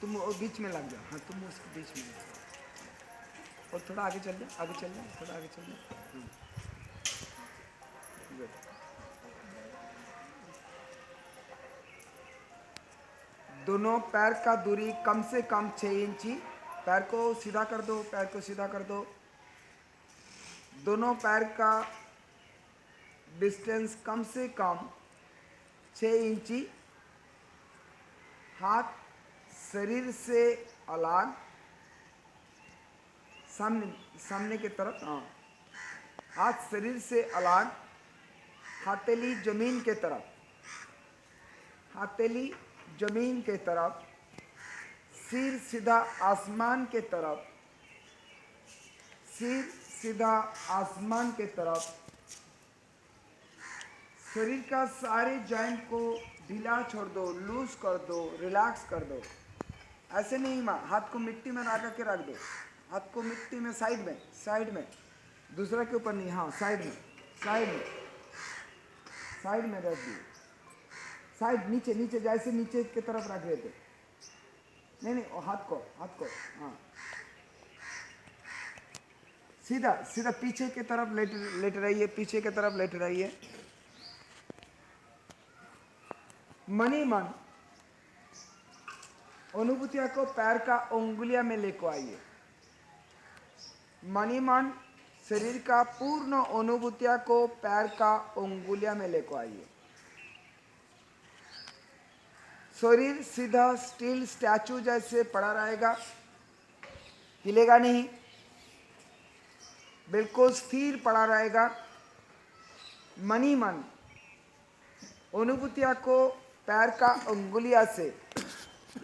तुम वो बीच में लग जाओ, हाँ तुम उसके बीच में लग जाओ और थोड़ा आगे चल जाओ, आगे चल जाओ, थोड़ा आगे चल जाओ। गुड। दोनों पैर का दूरी कम से कम 6 इंची। पैर को सीधा कर दो, पैर को सीधा कर दो। दोनों पैर का डिस्टेंस कम से कम 6 इंची। हाथ शरीर से अलग, सामने सामने की तरफ, हाँ हाथ शरीर से अलग, हथेली जमीन के तरफ, हथेली जमीन के तरफ, सिर सीधा आसमान के तरफ, सिर सीधा आसमान के तरफ। शरीर का सारे जॉइंट को ढीला छोड़ दो, लूज कर दो, रिलैक्स कर दो। ऐसे नहीं माँ, हाथ को मिट्टी में लगा के रख दो, हाथ को मिट्टी में साइड में, दूसरा के ऊपर नहीं, हाँ साइड में, साइड में रख दिए। साइड नीचे नीचे, जैसे नीचे की तरफ रख रहे थे, नहीं हाथ को हाँ सीधा सीधा पीछे की तरफ लेट रहिए, पीछे की तरफ लेट रहिए। मनी मन अनुभूतियों को पैर का उंगलियों में लेको आइए। मनी मन शरीर का पूर्ण अनुभूतियों को पैर का उंगलियों में लेको आइए। शरीर सीधा स्टील स्टैचू जैसे पड़ा रहेगा, हिलेगा नहीं, बिल्कुल स्थिर पड़ा रहेगा। मनी मन अनुभूतियों को पैर का उंगलियों से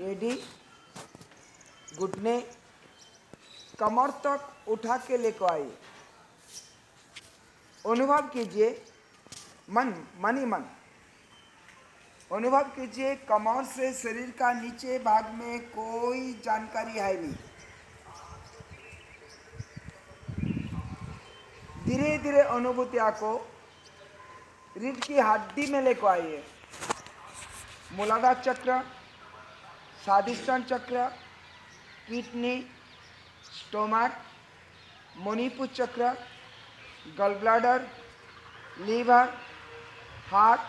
एड़ी, घुटने, कमर तक उठा के लेकर आइए। अनुभव कीजिए, मनी मन अनुभव कीजिए, कमर से शरीर का नीचे भाग में कोई जानकारी है नहीं। धीरे धीरे अनुभूतियों को रीढ़ की हड्डी में लेकर आइए। मूलाधार चक्र, स्वादिष्टान चक्र, किडनी, स्टोमक, मणिपुर चक्र, गल ब्लैडर, लीवर, हार्ट,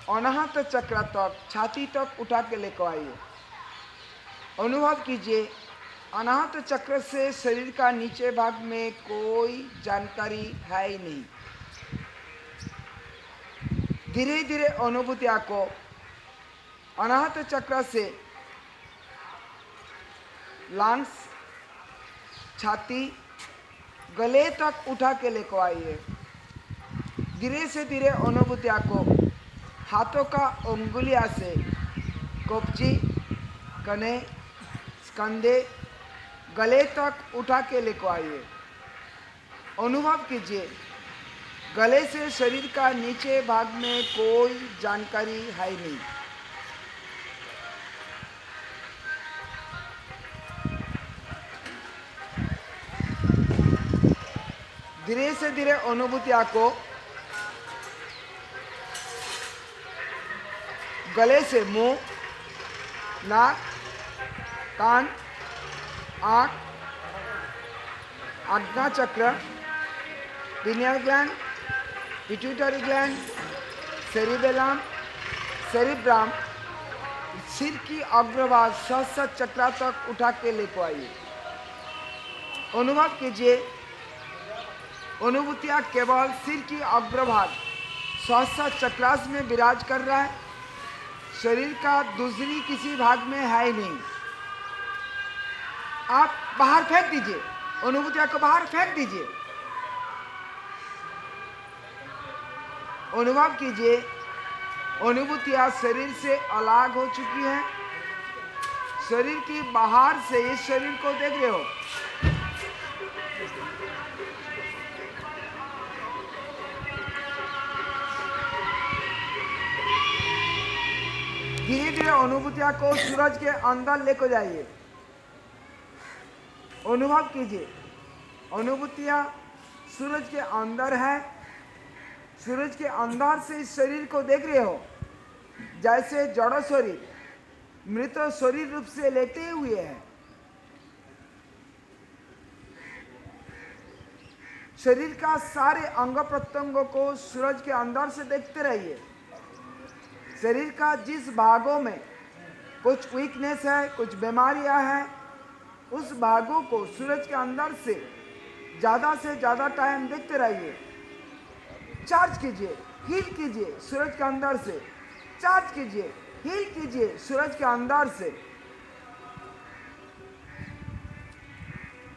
अनाहत चक्र तक, छाती तक उठा के लेकर आइए। अनुभव कीजिए, अनाहत चक्र से शरीर का नीचे भाग में कोई जानकारी है ही नहीं। धीरे धीरे अनुभूतियों को अनाहत चक्र से लंग्स, छाती, गले तक उठा के लेकर आइए। धीरे से धीरे अनुभूतियों को हाथों का उंगलियों से कब्जी, कने, कंधे, गले तक उठा के लेकर आइए। अनुभव कीजिए, गले से शरीर का नीचे भाग में कोई जानकारी है नहीं। धीरे से धीरे अनुभूतियों को गले से मुंह, नाक, कान, आँख, आज्ञा चक्र, pineal gland, pituitary gland, cerebellum, cerebrum, सिर की अग्रभाग सहस्त्र चक्र तक उठा के लेकर आइए। अनुभव कीजिए, अनुभूतियाँ केवल सिर की अग्रभाग सहस्त्र चक्रास में विराज कर रहा है, शरीर का दूसरी किसी भाग में है ही नहीं। आप बाहर फेंक दीजिए, अनुभूतियों को बाहर फेंक दीजिए। अनुभव कीजिए, अनुभूतियाँ शरीर से अलग हो चुकी हैं। शरीर की बाहर से इस शरीर को देख रहे हो। धीरे धीरे अनुभूतियों को सूरज के अंदर लेकर जाइए। अनुभव कीजिए, अनुभूतियाँ सूरज के अंदर है। सूरज के अंदर से इस शरीर को देख रहे हो, जैसे जड़ शरीर मृत शरीर रूप से लेटे हुए हैं। शरीर का सारे अंग प्रत्यंगों को सूरज के अंदर से देखते रहिए। शरीर का जिस भागों में कुछ वीकनेस है, कुछ बीमारियां हैं, उस भागों को सूरज के अंदर से ज़्यादा टाइम देखते रहिए। चार्ज कीजिए, हील कीजिए सूरज के अंदर से, चार्ज कीजिए, हील कीजिए सूरज के अंदर से।